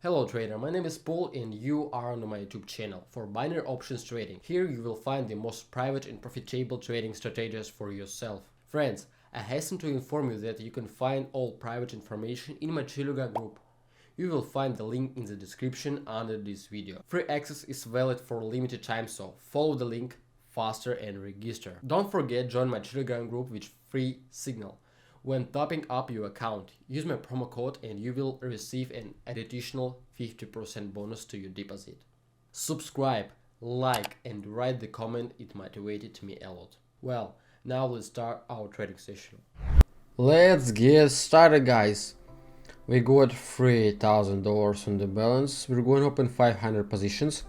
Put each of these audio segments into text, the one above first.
Hello trader, my name is Paul and you are on my YouTube channel for binary options trading. Here you will find the most private and profitable trading strategies for yourself. Friends, I hasten to inform you that you can find all private information in my Telegram group. You will find the link in the description under this video. Free access is valid for a limited time, so follow the link faster and register. Don't forget join my Telegram group with free signal. When topping up your account, use my promo code and you will receive an additional 50% bonus to your deposit. Subscribe, like and write the comment, it motivated me a lot. Well, now let's start our trading session. Let's get started, guys. We got $3,000 on the balance. We're going to open 500 positions.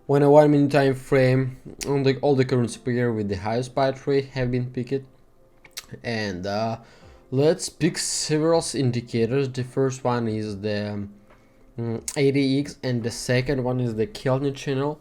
When a 1 minute time frame on all the currency pair with the highest buy rate have been picked. And let's pick several indicators. The first one is the ADX and the second one is the Keltner channel.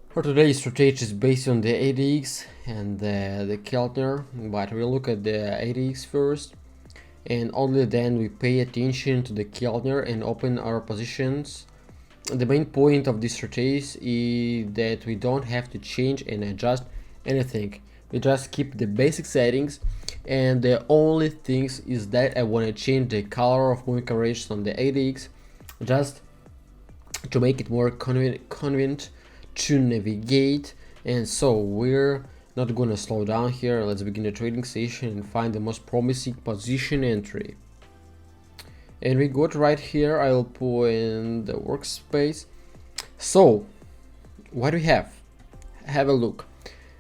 For today's strategy is based on the ADX and the Keltner, but we'll look at the ADX first and only then we pay attention to the Keltner and open our positions. The main point of this strategy is that we don't have to change and adjust anything. We just keep the basic settings, and the only things is that I want to change the color of moving averages on the ADX just to make it more convenient to navigate. And so we're not gonna slow down here. Let's begin the trading session and find the most promising position entry. And we got right here. I'll put in the workspace. So what do we have? Have a look.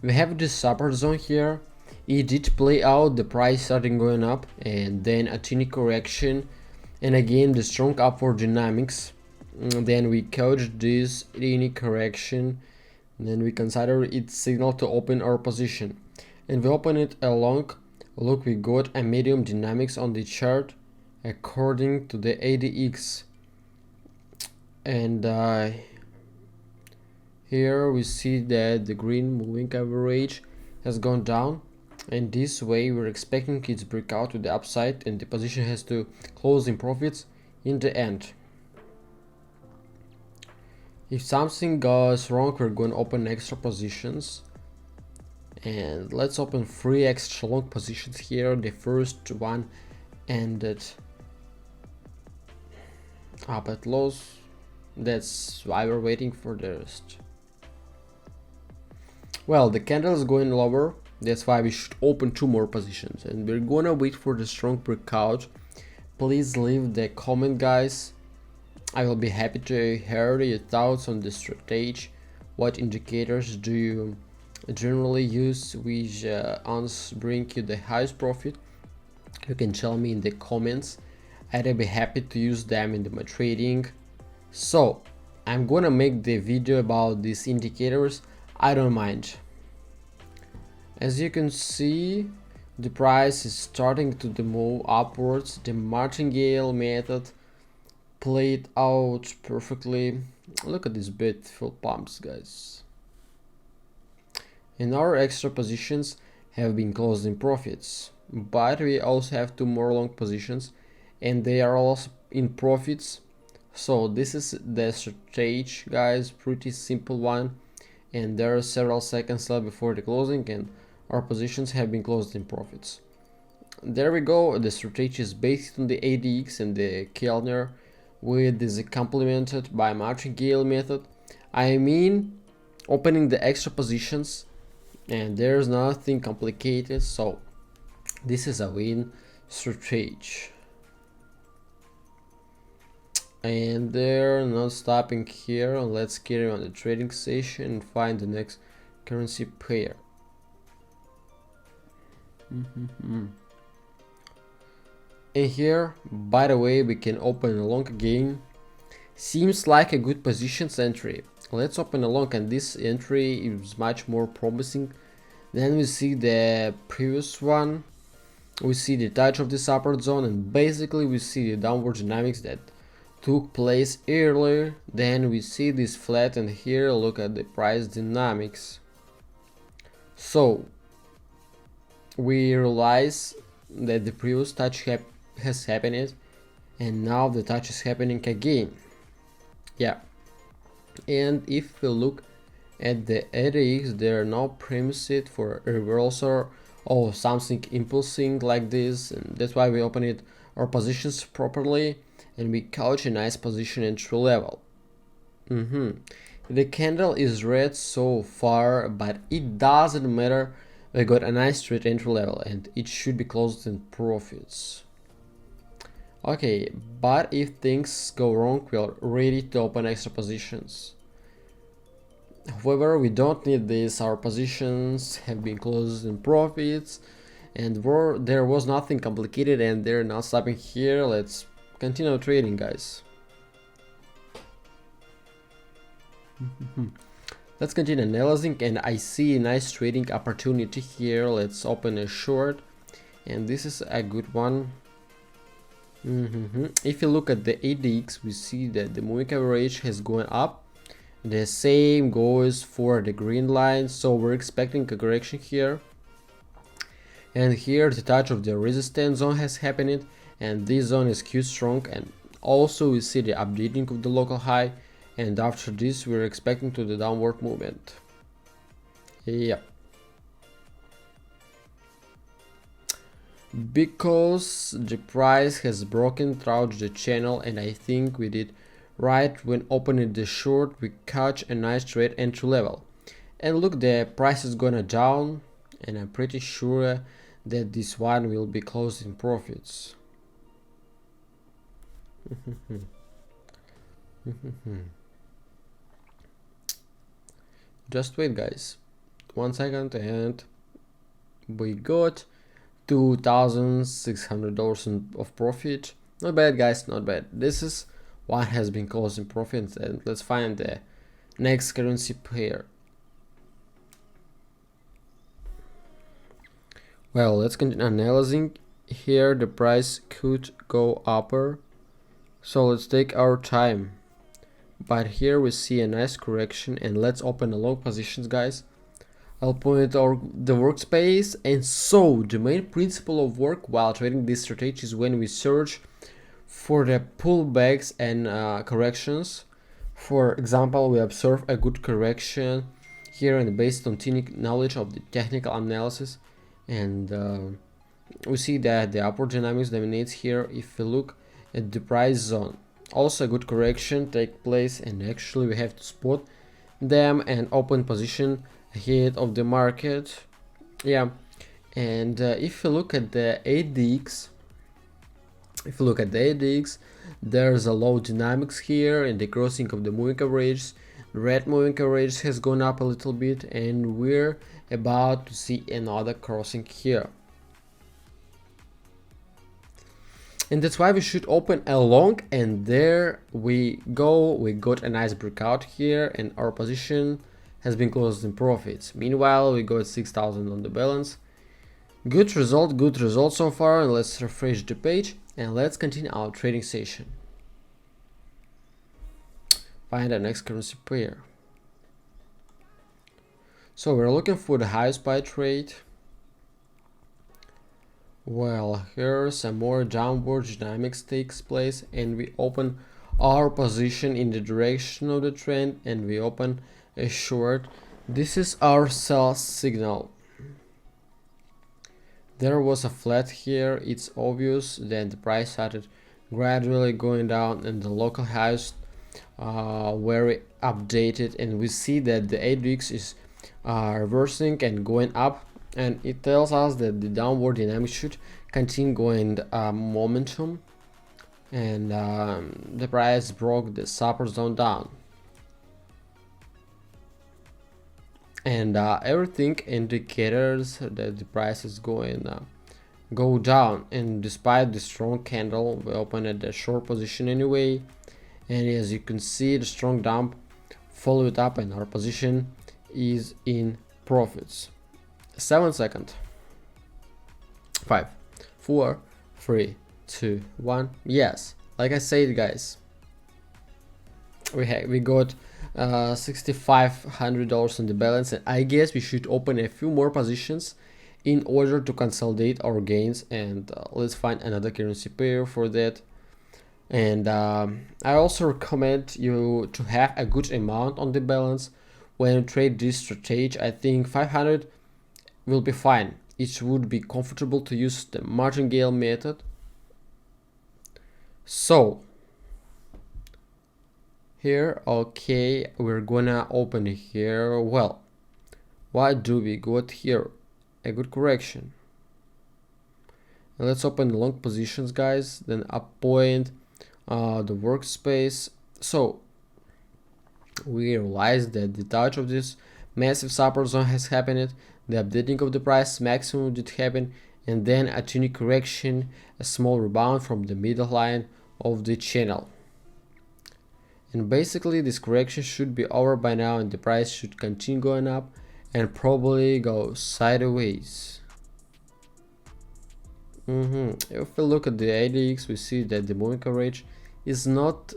We have this support zone here. It did play out, the price starting going up and then a tiny correction and again the strong upward dynamics. Then we couch this tiny correction, then we consider it signal to open our position and we open it along. Look, we got a medium dynamics on the chart according to the ADX, and here we see that the green moving average has gone down, and this way we're expecting it to break out to the upside and the position has to close in profits in the end. If something goes wrong, we're going to open extra positions, and let's open 3 extra long positions here. The first one ended up at loss, that's why we're waiting for the rest. Well, the candle is going lower, that's why we should open 2 more positions and we're gonna wait for the strong breakout. Please leave the comment, guys. I will be happy to hear your thoughts on the strategy. What indicators do you generally use, which ones bring you the highest profit? You can tell me in the comments. I'd be happy to use them in my trading. So I'm gonna make the video about these indicators. I don't mind. As you can see, the price is starting to move upwards. The martingale method played out perfectly. Look at these beautiful pumps, guys. And our extra positions have been closed in profits, but we also have 2 more long positions and they are also in profits. So this is the strategy, guys, pretty simple one, and there are several seconds left before the closing and our positions have been closed in profits. There we go. The strategy is based on the ADX and the Keltner, with this complemented by martingale method. I mean, opening the extra positions and there's nothing complicated, so this is a win strategy. And they're not stopping here. Let's carry on the trading session and find the next currency pair. And here, by the way, we can open a long again. Seems like a good positions entry. Let's open a long, and this entry is much more promising than we see the previous one. We see the touch of the support zone and basically we see the downward dynamics that took place earlier. Then we see this flat, and here look at the price dynamics. So we realize that the previous touch has happened and now the touch is happening again. Yeah, and if we look at the ADX, there are no premised for a reversal or something impulsing like this, and that's why we open it our positions properly and we couch a nice position entry level. The candle is red so far, but it doesn't matter. We got a nice straight entry level and it should be closed in profits. Okay, but if things go wrong, we are ready to open extra positions. However, we don't need this. Our positions have been closed in profits and there was nothing complicated and they're not stopping here. Let's continue trading, guys. Let's continue analyzing, and I see a nice trading opportunity here. Let's open a short, and this is a good one. If you look at the ADX, we see that the moving average has gone up. The same goes for the green line, so we're expecting a correction here. And here the touch of the resistance zone has happened, and this zone is quite strong. And also we see the updating of the local high, and after this we're expecting to the downward movement. Yeah, because the price has broken throughout the channel, and I think we did right when opening the short. We catch a nice trade entry level, and look, the price is gonna down, and I'm pretty sure that this one will be closed in profits. Just wait, guys, 1 second, and we got $2,600 of profit. Not bad, guys, not bad. This is one has been closed in profits, and let's find the next currency pair. Well, let's continue analyzing. Here the price could go upper, so let's take our time. But here we see a nice correction, and let's open the long positions, guys. I'll point out the workspace. And so the main principle of work while trading this strategy is when we search for the pullbacks and corrections. For example, we observe a good correction here, and based on knowledge of the technical analysis, and we see that the upward dynamics dominates here. If we look at the price zone, also a good correction take place, and actually we have to spot them and open position ahead of the market. Yeah, and if you look at the ADX, there's a low dynamics here, and the crossing of the moving average. The red moving average has gone up a little bit, and we're about to see another crossing here. And that's why we should open a long, and there we go. We got a nice breakout here, and our position has been closed in profits. Meanwhile, we got 6,000 on the balance. Good result so far. And let's refresh the page, and let's continue our trading session. Find the next currency pair. So we're looking for the highest buy trade. Well, here some more downward dynamics takes place, and we open our position in the direction of the trend, and we open a short. This is our sell signal. There was a flat here. It's obvious that the price started gradually going down, and the local highs very updated, and we see that the ADX is reversing and going up, and it tells us that the downward dynamics should continue going momentum, and the price broke the support zone down, and everything indicators that the price is going go down. And despite the strong candle, we opened at the short position anyway, and as you can see, the strong dump followed up, and our position is in profits. 7 seconds. 5, 4, 3, 2, 1. Yes, like I said, guys, we got $6,500 on the balance, and I guess we should open a few more positions in order to consolidate our gains. And let's find another currency pair for that. And I also recommend you to have a good amount on the balance when you trade this strategy. I think 500 will be fine. It would be comfortable to use the martingale method. So here, okay, we're gonna open here. Well, why do we got here? A good correction. And let's open the long positions, guys. Then appoint the workspace. So we realize that the touch of this massive support zone has happened, the updating of the price maximum did happen, and then a tiny correction, a small rebound from the middle line of the channel. And basically this correction should be over by now, and the price should continue going up and probably go sideways. If we look at the ADX, we see that the moving average is not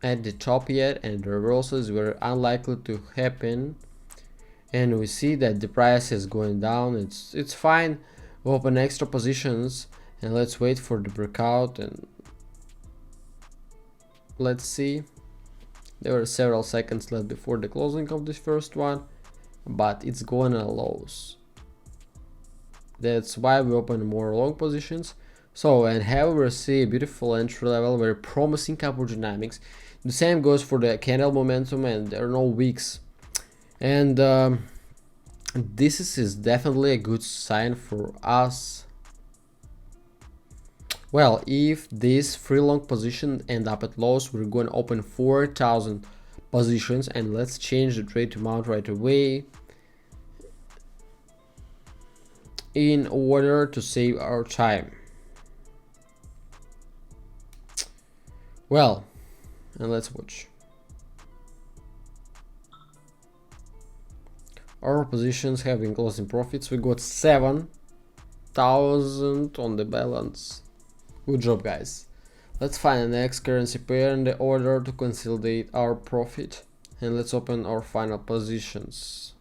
at the top yet, and the reversals were unlikely to happen. And we see that the price is going down. It's fine. We open extra positions and let's wait for the breakout, and let's see. There were several seconds left before the closing of this first one, but it's going to lows. That's why we open more long positions. So, and however, see a beautiful entry level, very promising upward dynamics. The same goes for the candle momentum, and there are no wicks. And this is definitely a good sign for us. Well, if this free long position end up at lows, we're going to open 4,000 positions, and let's change the trade amount right away in order to save our time. Well, and let's watch. Our positions have been closing profits. We got 7,000 on the balance. Good job, guys. Let's find the next currency pair in the order to consolidate our profit, and let's open our final positions.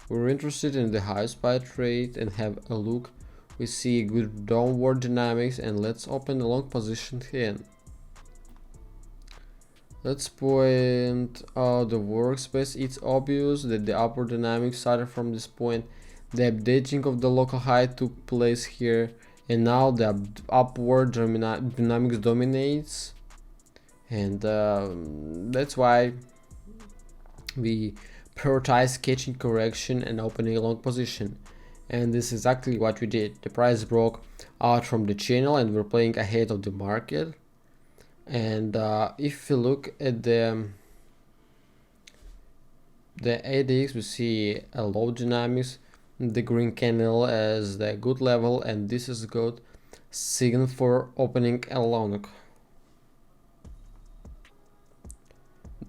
We're interested in the high spy trade and have a look. We see good downward dynamics, and let's open the long position here. Let's point out the workspace. It's obvious that the upward dynamics started from this point. The updating of the local high took place here, and now the upward dynamics dominates, and that's why we prioritize catching correction and opening a long position. And this is exactly what we did. The price broke out from the channel and we're playing ahead of the market. And if you look at the ADX, we see a low dynamics, the green candle as the good level, and this is good signal for opening a long.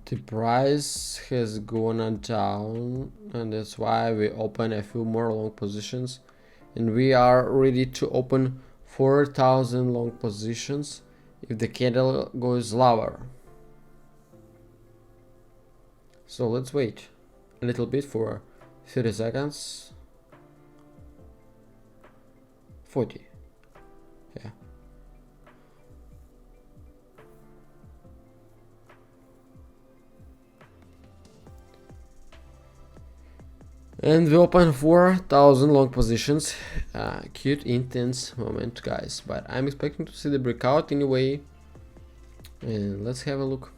The price has gone down, and that's why we open a few more long positions, and we are ready to open 4,000 long positions if the candle goes lower. So let's wait a little bit for 30 seconds. 40. Yeah. And we open 4,000 long positions. Cute, intense moment, guys. But I'm expecting to see the breakout anyway. And let's have a look.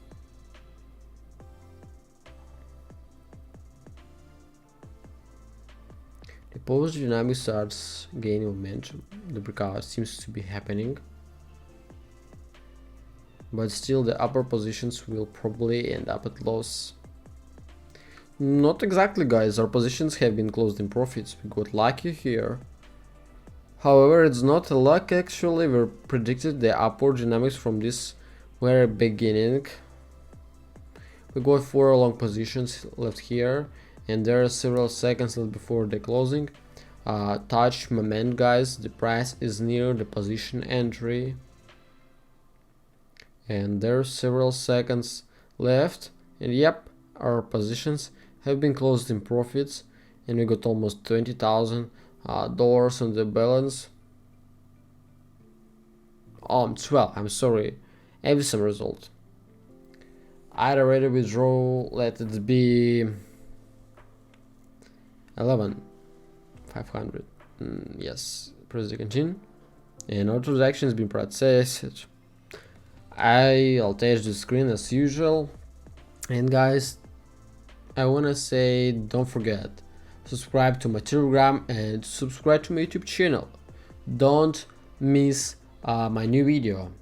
The positive dynamic starts gaining momentum. The breakout seems to be happening. But still, the upper positions will probably end up at loss. Not exactly, guys. Our positions have been closed in profits. We got lucky here. However, it's not a luck actually. We predicted the upward dynamics from this very beginning. We got 4 long positions left here, and there are several seconds left before the closing. Touch moment, guys. The price is near the position entry, and there are several seconds left. And yep, our positions have been closed in profits, and we got almost 20,000 dollars on the balance. 12, I'm sorry, have some result. I already withdraw, let it be 11,500. Yes, press the continue, and our transaction has been processed. I'll touch the screen as usual. And guys, I wanna say, don't forget, subscribe to my Telegram and subscribe to my YouTube channel. Don't miss my new video.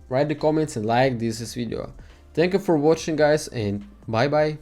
Write the comments and like this video. Thank you for watching, guys, and bye bye.